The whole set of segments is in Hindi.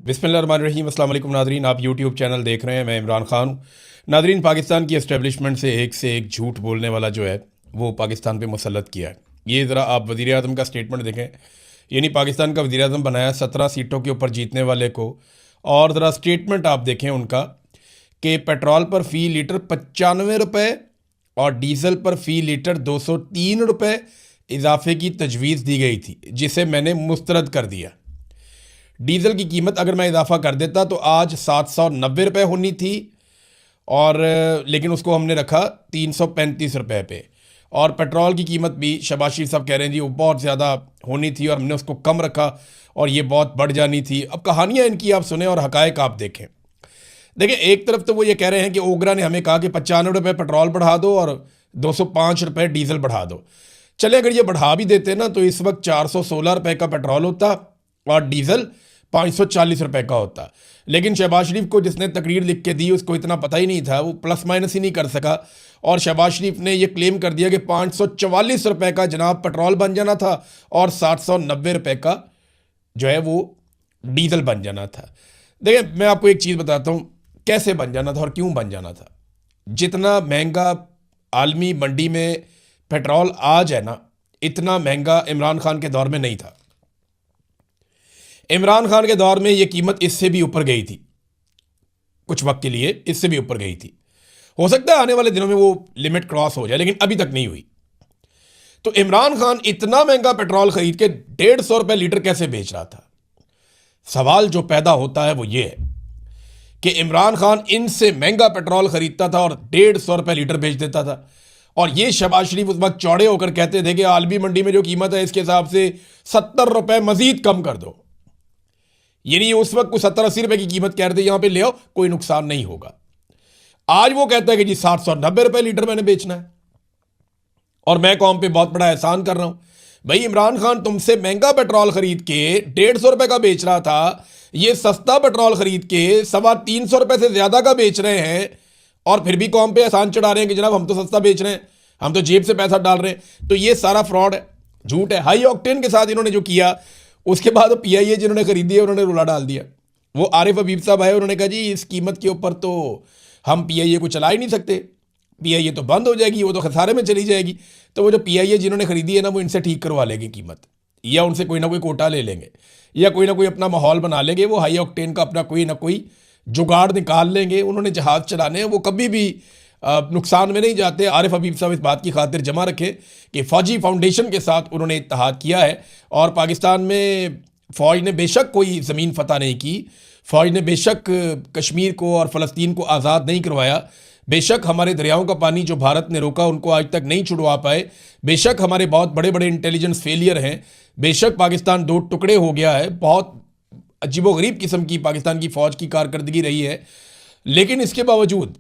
बिस्मिल्लाहिर्रहमानिर्रहीम। अस्सलाम वालेकुम नादरीन, आप यूट्यूब चैनल देख रहे हैं। मैं इमरान खान हूँ। नादरीन, पाकिस्तान की एस्टेब्लिशमेंट से एक झूठ बोलने वाला जो है वो पाकिस्तान पे मुसल्लत किया है। ये ज़रा आप वज़ीर आज़म का स्टेटमेंट देखें, यानी पाकिस्तान का वज़ीर आज़म बनाया 17 सीटों के ऊपर जीतने वाले को, और ज़रा स्टेटमेंट आप देखें उनका कि पेट्रोल पर फ़ी लीटर 95 रुपये और डीज़ल पर फ़ी लीटर 203 रुपये इजाफे की तजवीज़ दी गई थी, जिसे मैंने मुस्तरद कर दिया। डीज़ल की कीमत अगर मैं इजाफा कर देता तो आज 790 रुपये होनी थी, और लेकिन उसको हमने रखा 335 रुपये पे। और पेट्रोल की कीमत भी शहबाज शरीफ साहब कह रहे हैं जी वो बहुत ज़्यादा होनी थी और हमने उसको कम रखा और ये बहुत बढ़ जानी थी। अब कहानियाँ इनकी आप सुने और हकायक आप देखें। देखिए, एक तरफ तो वो ये कह रहे हैं कि ओगरा ने हमें कहा कि 95 रुपये पेट्रोल बढ़ा दो और 205 रुपये डीज़ल बढ़ा दो। चले, अगर ये बढ़ा भी देते ना तो इस वक्त 416 रुपये का पेट्रोल होता और डीज़ल 540 रुपये का होता। लेकिन शहबाज शरीफ को जिसने तकरीर लिख के दी उसको इतना पता ही नहीं था, वो प्लस माइनस ही नहीं कर सका, और शहबाज शरीफ ने ये क्लेम कर दिया कि 544 रुपये का जनाब पेट्रोल बन जाना था और 790 रुपये का जो है वो डीज़ल बन जाना था। देखिए, मैं आपको एक चीज़ बताता हूँ कैसे बन जाना था और क्यों बन जाना था। जितना महंगा आलमी मंडी में पेट्रोल आज है ना, इतना महंगा इमरान खान के दौर में नहीं था। इमरान खान के दौर में ये कीमत इससे भी ऊपर गई थी, कुछ वक्त के लिए इससे भी ऊपर गई थी। हो सकता है आने वाले दिनों में वो लिमिट क्रॉस हो जाए, लेकिन अभी तक नहीं हुई। तो इमरान खान इतना महंगा पेट्रोल खरीद के 150 रुपये लीटर कैसे बेच रहा था? सवाल जो पैदा होता है वो ये है कि इमरान खान इनसे महंगा पेट्रोल खरीदता था और 150 रुपये लीटर बेच देता था, और ये शहबाज शरीफ उस वक्त चौड़े होकर कहते थे कि आलमी मंडी में जो कीमत है इसके हिसाब से 70 रुपये मजीद कम कर दो। यानी उस वक्त को 70-80 रुपए की कीमत कह रहे थे, यहां पे ले आओ कोई नुकसान नहीं होगा। आज वो कहता है कि जी 790 रुपए लीटर मैंने बेचना है और मैं कौम पे बहुत बड़ा एहसान कर रहा हूं। भाई, इमरान खान तुमसे महंगा पेट्रोल खरीद के 150 रुपए का बेच रहा था, ये सस्ता पेट्रोल खरीद के 350 रुपए से ज्यादा का बेच रहे हैं, और फिर भी कौम पे एहसान चढ़ा रहे हैं कि जनाब हम तो सस्ता बेच रहे हैं, हम तो जेब से पैसा डाल रहे हैं। तो ये सारा फ्रॉड है, झूठ है। हाई ऑक्टेन के साथ इन्होंने जो किया, उसके बाद PIA जिन्होंने खरीदी है उन्होंने रुला डाल दिया। वो आरिफ हबीब साहब आए, उन्होंने कहा जी इस कीमत के ऊपर तो हम PIA को चला ही नहीं सकते, PIA तो बंद हो जाएगी, वो तो खसारे में चली जाएगी। तो वो जो PIA जिन्होंने खरीदी है ना, वो इनसे ठीक करवा लेंगे कीमत, या उनसे कोई ना कोई कोटा ले लेंगे, या कोई ना कोई अपना माहौल बना लेंगे। वो हाई ऑक्टेन का अपना कोई ना कोई जुगाड़ निकाल लेंगे। उन्होंने जहाज़ चलाने हैं, वो कभी भी नुकसान में नहीं जाते। आरिफ हबीब साहब इस बात की खातिर जमा रखें कि फ़ौजी फाउंडेशन के साथ उन्होंने इत्तेहाद किया है, और पाकिस्तान में फ़ौज ने बेशक कोई ज़मीन फ़तह नहीं की, फ़ौज ने बेशक कश्मीर को और फ़लस्तीन को आज़ाद नहीं करवाया, बेशक हमारे दरियाओं का पानी जो भारत ने रोका उनको आज तक नहीं छुड़वा पाए, बेशक हमारे बहुत बड़े बड़े इंटेलिजेंस फेलियर हैं, बेशक पाकिस्तान 2 टुकड़े हो गया है, बहुत अजीबोगरीब किस्म की पाकिस्तान की फ़ौज की कारकर्दगी रही है। लेकिन इसके बावजूद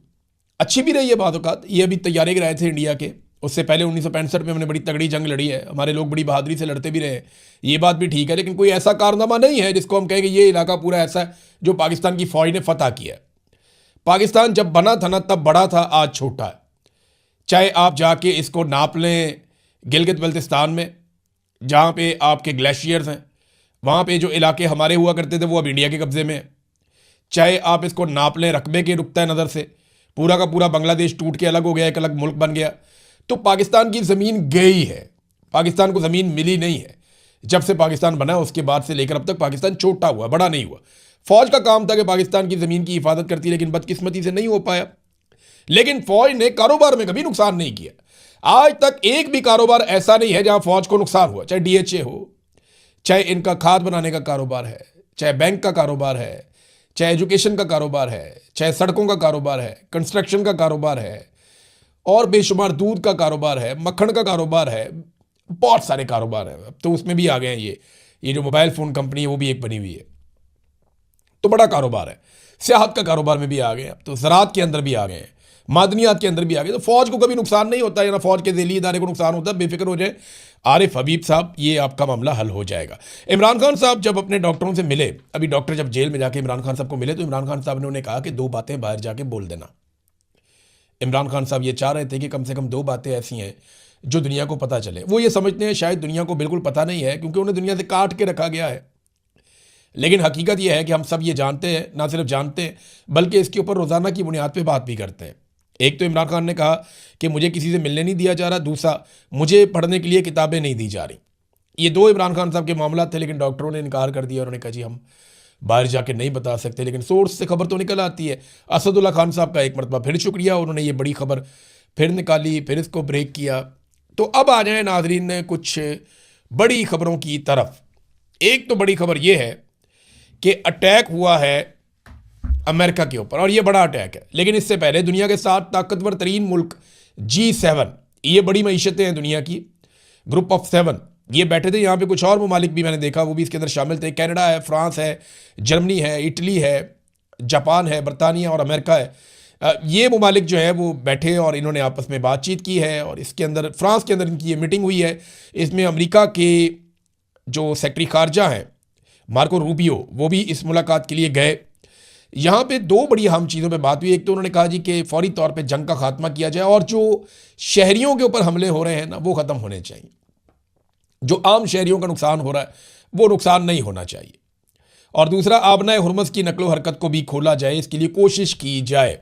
अच्छी भी रही है बाद औक़ात। ये अभी तैयारी कराए थे इंडिया के, उससे पहले 1965 में हमने बड़ी तगड़ी जंग लड़ी है, हमारे लोग बड़ी बहादुरी से लड़ते भी रहे, ये बात भी ठीक है। लेकिन कोई ऐसा कारनामा नहीं है जिसको हम कहें कि ये इलाका पूरा ऐसा है जो पाकिस्तान की फ़ौज ने फतह किया है। पाकिस्तान जब बना था ना तब बड़ा था, आज छोटा है। चाहे आप जाके इसको नाप लें गिलगित बल्तिस्तान में, जहाँ पे आपके ग्लेशियर्स हैं, वहाँ पे जो इलाके हमारे हुआ करते थे वो अब इंडिया के कब्ज़े में है। चाहे आप इसको नाप लें रकबे के नुक्ता नज़र से, पूरा का पूरा बांग्लादेश टूट के अलग हो गया, एक अलग मुल्क बन गया। तो पाकिस्तान की ज़मीन गई है, पाकिस्तान को ज़मीन मिली नहीं है। जब से पाकिस्तान बना उसके बाद से लेकर अब तक पाकिस्तान छोटा हुआ, बड़ा नहीं हुआ। फ़ौज का काम था कि पाकिस्तान की ज़मीन की हिफाजत करती, लेकिन बदकिस्मती से नहीं हो पाया। लेकिन फ़ौज ने कारोबार में कभी नुकसान नहीं किया। आज तक एक भी कारोबार ऐसा नहीं है जहाँ फ़ौज को नुकसान हुआ, चाहे DHA हो, चाहे इनका खाद बनाने का कारोबार है, चाहे बैंक का कारोबार है, चाहे एजुकेशन का कारोबार है, चाहे सड़कों का कारोबार है, कंस्ट्रक्शन का कारोबार है, और बेशुमार दूध का कारोबार है, मक्खन का कारोबार है, बहुत सारे कारोबार हैं। अब तो उसमें भी आ गए हैं ये जो मोबाइल फ़ोन कंपनी है वो भी एक बनी हुई है, तो बड़ा कारोबार है। सियाहत का कारोबार में भी आ गए, अब तो ज़राअत के अंदर भी आ गए हैं, मादनियात के अंदर भी आ गए। तो फ़ौज को कभी नुकसान नहीं होता, या ना फ़ौज के ज़ेली इदारे को नुकसान होता। बेफिक्र हो जाए आरिफ हबीब साहब, ये आपका मामला हल हो जाएगा। इमरान खान साहब जब अपने डॉक्टरों से मिले, अभी डॉक्टर जब जेल में जाके इमरान खान साहब को मिले, तो इमरान खान साहब ने उन्हें कहा कि 2 बातें बाहर जाके बोल देना। इमरान खान साहब ये चाह रहे थे कि कम से कम 2 बातें ऐसी हैं जो दुनिया को पता चले। वो ये समझते हैं शायद दुनिया को बिल्कुल पता नहीं है, क्योंकि उन्हें दुनिया से काट के रखा गया है। लेकिन हकीकत यह है कि हम सब ये जानते हैं, ना सिर्फ जानते हैं बल्कि इसके ऊपर रोज़ाना की बुनियाद पे बात भी करते हैं। एक तो इमरान खान ने कहा कि मुझे किसी से मिलने नहीं दिया जा रहा, दूसरा मुझे पढ़ने के लिए किताबें नहीं दी जा रही। ये दो इमरान खान साहब के मामला थे, लेकिन डॉक्टरों ने इनकार कर दिया। उन्होंने कहा जी हम बाहर जाके नहीं बता सकते, लेकिन सोर्स से खबर तो निकल आती है। असदुल्ला खान साहब का एक मरतबा फिर शुक्रिया, उन्होंने ये बड़ी खबर फिर निकाली, फिर इसको ब्रेक किया। तो अब आ जाए नाजरीन कुछ बड़ी खबरों की तरफ। एक तो बड़ी खबर यह है कि अटैक हुआ है अमेरिका के ऊपर, और ये बड़ा अटैक है। लेकिन इससे पहले दुनिया के 7 ताकतवर तरीन मुल्क G7, ये बड़ी मीशतें हैं दुनिया की, ग्रुप ऑफ 7, ये बैठे थे। यहाँ पे कुछ और ममालिक भी मैंने देखा, वो भी इसके अंदर शामिल थे। कनाडा है, फ्रांस है, जर्मनी है, इटली है, जापान है, बरतानिया और अमेरिका है। ये ममालिक जो है वो बैठे और इन्होंने आपस में बातचीत की है। और इसके अंदर फ्रांस के अंदर इनकी ये मीटिंग हुई है। इसमें अमेरिका के जो सेक्रेटरी खारजा हैं मार्को रूबियो, वो भी इस मुलाकात के लिए गए। यहाँ पे दो बड़ी अहम चीज़ों पे बात हुई। एक तो उन्होंने कहा जी कि फौरी तौर पे जंग का खात्मा किया जाए और जो शहरियों के ऊपर हमले हो रहे हैं ना वो ख़त्म होने चाहिए। जो आम शहरियों का नुकसान हो रहा है वो नुकसान नहीं होना चाहिए। और दूसरा, आबनाए हुर्मस की नकलो हरकत को भी खोला जाए, इसके लिए कोशिश की जाए।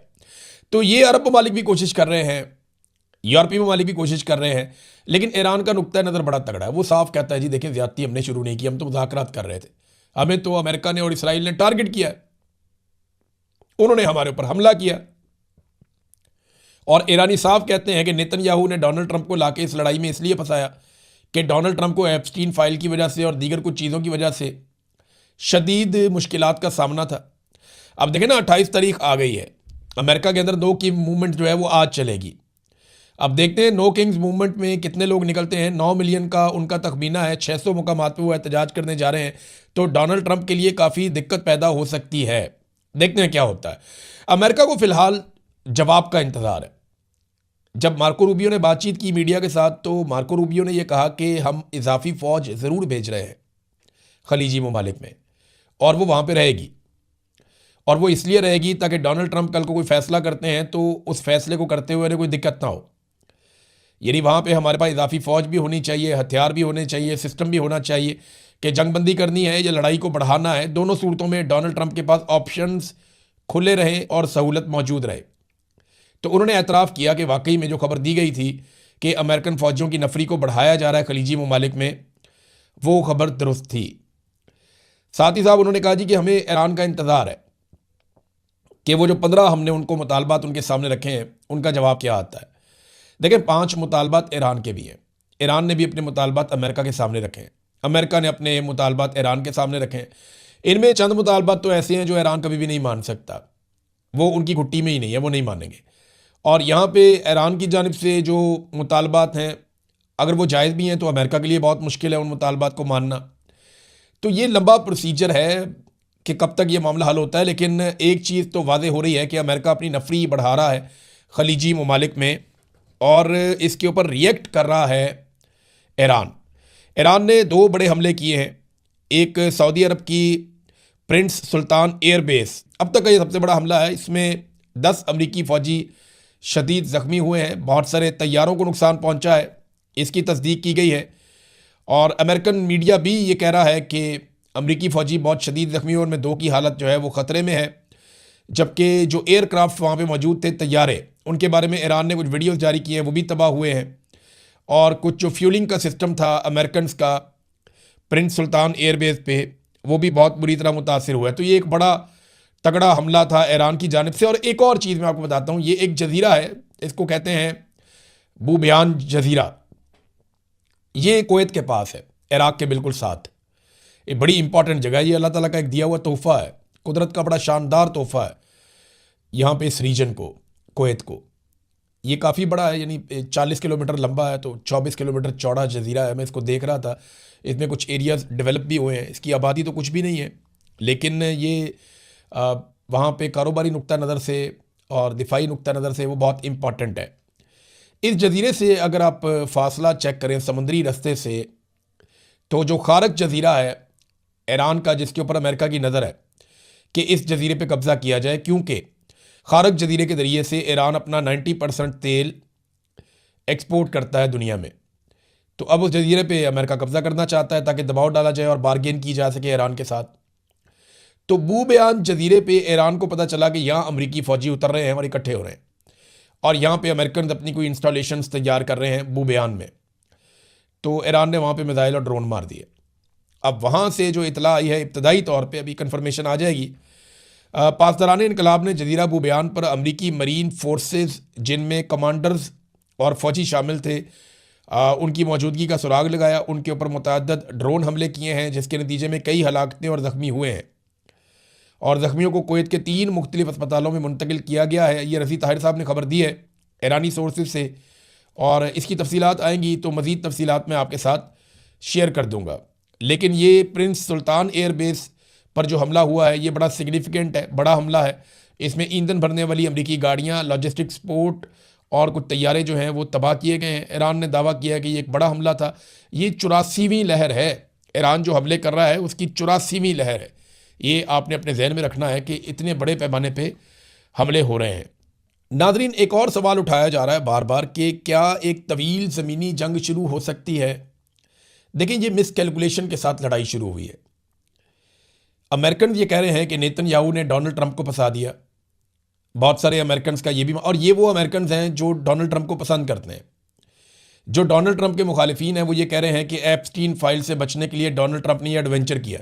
तो ये अरब ममालिक भी कोशिश कर रहे हैं, यूरोपीय ममालिक भी कोशिश कर रहे हैं। लेकिन ईरान का नुक्ता नज़र बड़ा तगड़ा है। वो साफ कहता है जी देखिए ज़्यादती हमने शुरू नहीं की, हम तो मुज़ाकरात कर रहे थे, हमें तो अमेरिका ने और इसराइल ने टारगेट किया है, उन्होंने हमारे ऊपर हमला किया। और ईरानी साफ कहते हैं कि नेतन्याहू ने डोनाल्ड ट्रंप को लाके इस लड़ाई में इसलिए फंसाया कि डोनाल्ड ट्रंप को एप्स्टीन फाइल की वजह से और दीगर कुछ चीज़ों की वजह से शदीद मुश्किलात का सामना था। अब देखें ना, 28 तारीख आ गई है, अमेरिका के अंदर नो किंग मूवमेंट जो है वो आज चलेगी। अब देखते हैं नो किंग्स मूवमेंट में कितने लोग निकलते हैं। 9 मिलियन का उनका तखमीना है, 600 मुकामात पे वो एहतजाज करने जा रहे हैं। तो डोनाल्ड ट्रंप के लिए काफ़ी दिक्कत पैदा हो सकती है। देखते हैं क्या होता है। अमेरिका को फ़िलहाल जवाब का इंतज़ार है। जब मार्को रूबियो ने बातचीत की मीडिया के साथ, तो मार्को रूबियो ने यह कहा कि हम इजाफी फ़ौज ज़रूर भेज रहे हैं खलीजी ममालिक में, और वो वहाँ पे रहेगी। और वो इसलिए रहेगी ताकि डोनाल्ड ट्रंप कल को कोई फ़ैसला करते हैं तो उस फैसले को करते हुए कोई दिक्कत ना हो। यानी वहाँ पे हमारे पास इजाफी फ़ौज भी होनी चाहिए, हथियार भी होने चाहिए, सिस्टम भी होना चाहिए कि जंगबंदी करनी है या लड़ाई को बढ़ाना है, दोनों सूरतों में डोनाल्ड ट्रंप के पास ऑप्शंस खुले रहें और सहूलत मौजूद रहे। तो उन्होंने एतराफ़ किया कि वाकई में जो खबर दी गई थी कि अमेरिकन फ़ौजियों की नफरी को बढ़ाया जा रहा है खलीजी ममालिक में, वो खबर दुरुस्त थी। साथ ही साहब उन्होंने कहा जी कि हमें ईरान का इंतज़ार है कि वो जो 15 हमने उनको मुतालबात उनके सामने रखे हैं उनका जवाब क्या आता है। देखें, 5 मुतालबात ईरान के भी हैं। ईरान ने भी अपने मुतालबात अमेरिका के सामने रखे हैं, अमेरिका ने अपने मुतालबात ईरान के सामने रखे हैं। इनमें चंद मुतालबात तो ऐसे हैं जो ईरान कभी भी नहीं मान सकता, वो उनकी घुट्टी में ही नहीं है, वो नहीं मानेंगे। और यहाँ पे ईरान की जानिब से जो मुतालबात हैं, अगर वो जायज़ भी हैं तो अमेरिका के लिए बहुत मुश्किल है उन मुतालबात को मानना। तो ये लंबा प्रोसीजर है कि कब तक ये मामला हल होता है। लेकिन एक चीज़ तो वाज़ेह हो रही है कि अमेरिका अपनी नफरी बढ़ा रहा है खलीजी ममालिक में, और इसके ऊपर रिएक्ट कर रहा है ईरान। ईरान ने 2 बड़े हमले किए हैं। एक सऊदी अरब की प्रिंस सुल्तान एयरबेस, अब तक का ये सबसे बड़ा हमला है। इसमें 10 अमरीकी फ़ौजी शदीद ज़ख्मी हुए हैं, बहुत सारे तैयारों को नुकसान पहुंचा है, इसकी तस्दीक की गई है। और अमेरिकन मीडिया भी ये कह रहा है कि अमरीकी फ़ौजी बहुत शदीद ज़ख्मी हुए, उनमें 2 की हालत जो है वो ख़तरे में है। जबकि जो एयरक्राफ्ट वहाँ पे मौजूद थे, तैयारे, उनके बारे में ईरान ने कुछ वीडियोस जारी किए हैं, वो भी तबाह हुए हैं। और कुछ जो फ्यूलिंग का सिस्टम था अमेरिकन का प्रिंस सुल्तान एयरबेस पे, वो भी बहुत बुरी तरह मुतासिर हुआ है। तो ये एक बड़ा तगड़ा हमला था ईरान की जानिब से। और एक और चीज़ मैं आपको बताता हूँ, ये एक जजीरा है, इसको कहते हैं बूबयान जजीरा। ये कुवैत के पास है, इराक़ के बिल्कुल साथ। ये बड़ी इंपॉर्टेंट जगह है, ये अल्लाह ताला का एक दिया हुआ तोहफ़ा है, कुदरत का बड़ा शानदार तोहफ़ा है यहाँ पे इस रीजन को, कुवैत को। ये काफ़ी बड़ा है, यानी 40 किलोमीटर लंबा है, तो 24 किलोमीटर चौड़ा जजीरा है। मैं इसको देख रहा था, इसमें कुछ एरियाज़ डेवलप भी हुए हैं। इसकी आबादी तो कुछ भी नहीं है, लेकिन ये वहाँ पे कारोबारी नुक्ता नज़र से और दिफाई नुक्ता नज़र से वो बहुत इम्पॉर्टेंट है। इस जजीरे से अगर आप फासला चेक करें समुद्री रास्ते से, तो जो खारक जजीरा है ईरान का, जिसके ऊपर अमेरिका की नज़र है कि इस जजीरे पे कब्ज़ा किया जाए, क्योंकि खारक जजीरे के ज़रिए से ईरान अपना 90% तेल एक्सपोर्ट करता है दुनिया में। तो अब उस जजीरे पे अमेरिका कब्ज़ा करना चाहता है ताकि दबाव डाला जाए और बारगेन की जा सके ईरान के साथ। तो बू बयान जजीरे पे ईरान को पता चला कि यहाँ अमरीकी फ़ौजी उतर रहे हैं और इकट्ठे हो रहे हैं और यहाँ पे अमेरिकन अपनी कोई इंस्टॉलेशंस तैयार कर रहे हैं बू बयान में। तो ईरान ने वहाँ पे मिसाइल और ड्रोन मार दिए। अब वहाँ से जो इतला आई है इब्तदाई तौर पे, अभी कंफर्मेशन आ जाएगी, पासदारान इनकलाब ने जजीरा बू बयान पर अमरीकी मरीन फोर्सेस जिनमें कमांडर्स और फ़ौजी शामिल थे उनकी मौजूदगी का सुराग लगाया। उनके ऊपर मुतअद्दिद ड्रोन हमले किए हैं जिसके नतीजे में कई हलाकतें और ज़ख्मी हुए हैं और ज़ख्मियों को कुवैत के 3 मुख्तलिफ अस्पतालों में मुंतकिल किया गया है। ये रज़ी ताहिर साहब ने खबर दी है ईरानी सोर्सेज से और इसकी तफसीलात आएंगी तो मज़ीद तफसीलात मैं आपके साथ शेयर कर दूँगा। लेकिन ये प्रिंस सुल्तान एयरबेस पर जो हमला हुआ है ये बड़ा सिग्निफिकेंट है, बड़ा हमला है। इसमें ईंधन भरने वाली अमरीकी गाड़ियाँ, लॉजिस्टिक्स पोर्ट और कुछ तैयारे जो हैं वो तबाह किए गए हैं। ईरान ने दावा किया कि ये एक बड़ा हमला था। ये 84वीं लहर है, ईरान जो हमले कर रहा है उसकी 84वीं लहर है। ये आपने अपने जहन में रखना है कि इतने बड़े पैमाने पे हमले हो रहे हैं। नाजरीन, एक और सवाल उठाया जा रहा है बार बार कि क्या एक तवील ज़मीनी जंग शुरू हो सकती है। देखिए, ये मिस कैलकुलेशन के साथ लड़ाई शुरू हुई है। अमेरिकन ये कह रहे हैं कि नेतन्याहू ने डोनाल्ड ट्रंप को फंसा दिया। बहुत सारे अमेरिकन का ये भी, और ये वो अमेरिकन हैं जो डोनाल्ड ट्रंप को पसंद करते हैं। जो डोनाल्ड ट्रंप के मुखालिफिन हैं वो ये कह रहे हैं कि एप्स्टीन फाइल से बचने के लिए डोनाल्ड ट्रंप ने ये एडवेंचर किया।